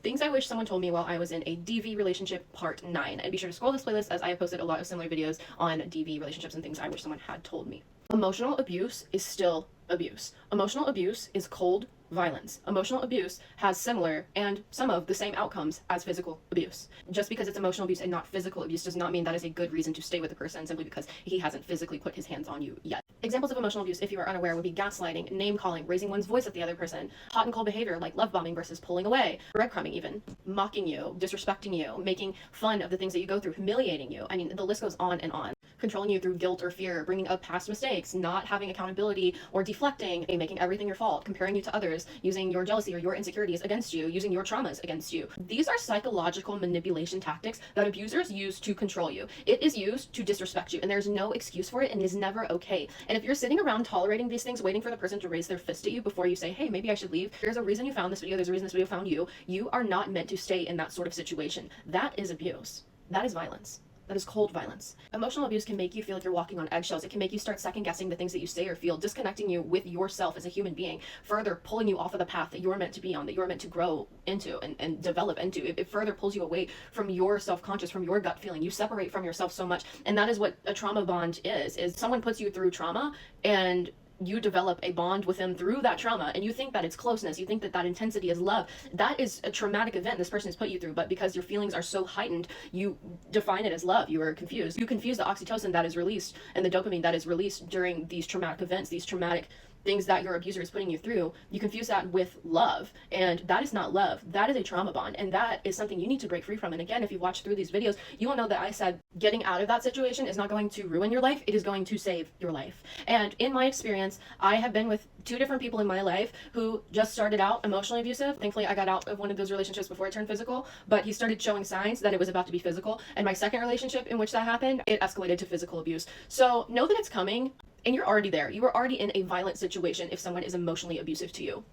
Things I wish someone told me while I was in a DV relationship part 9. And be sure to scroll this playlist as I have posted a lot of similar videos on DV relationships and things I wish someone had told me. Emotional abuse is still abuse. Emotional abuse is cold violence. Emotional abuse has similar and some of the same outcomes as physical abuse. Just because it's emotional abuse and not physical abuse does not mean that is a good reason to stay with a person simply because he hasn't physically put his hands on you yet. Examples of emotional abuse, if you are unaware, would be gaslighting, name calling, raising one's voice at the other person, hot and cold behavior like love bombing versus pulling away, breadcrumbing even, mocking you, disrespecting you, making fun of the things that you go through, humiliating you. I mean, the list goes on and on. Controlling you through guilt or fear, bringing up past mistakes, not having accountability or deflecting, making everything your fault, comparing you to others, using your jealousy or your insecurities against you, using your traumas against you. These are psychological manipulation tactics that abusers use to control you. It is used to disrespect you, and there's no excuse for it, and it is never okay. And if you're sitting around tolerating these things, waiting for the person to raise their fist at you before you say, hey, maybe I should leave, there's a reason you found this video, there's a reason this video found you. You are not meant to stay in that sort of situation. That is abuse. That is violence. That is cold violence. Emotional abuse can make you feel like you're walking on eggshells. It can make you start second guessing the things that you say or feel, disconnecting you with yourself as a human being, further pulling you off of the path that you're meant to be on, that you're meant to grow into and develop into. It further pulls you away from your self-conscious, from your gut feeling. You separate from yourself so much. And that is what a trauma bond is someone puts you through trauma and you develop a bond with them through that trauma, and you think that it's closeness, you think that that intensity is love. That is a traumatic event this person has put you through, but because your feelings are so heightened, you define it as love. You are confused. You confuse the oxytocin that is released and the dopamine that is released during these traumatic events, these traumatic things that your abuser is putting you through. You confuse that with love, and that is not love. That is a trauma bond, and that is something you need to break free from. And again, if you watch through these videos, you will know that I said getting out of that situation is not going to ruin your life. It is going to save your life. And in my experience, I have been with 2 different people in my life who just started out emotionally abusive. Thankfully, I got out of one of those relationships before it turned physical, but he started showing signs that it was about to be physical. And my second relationship in which that happened, it escalated to physical abuse. So know that it's coming, and you're already there. You are already in a violent situation if someone is emotionally abusive to you.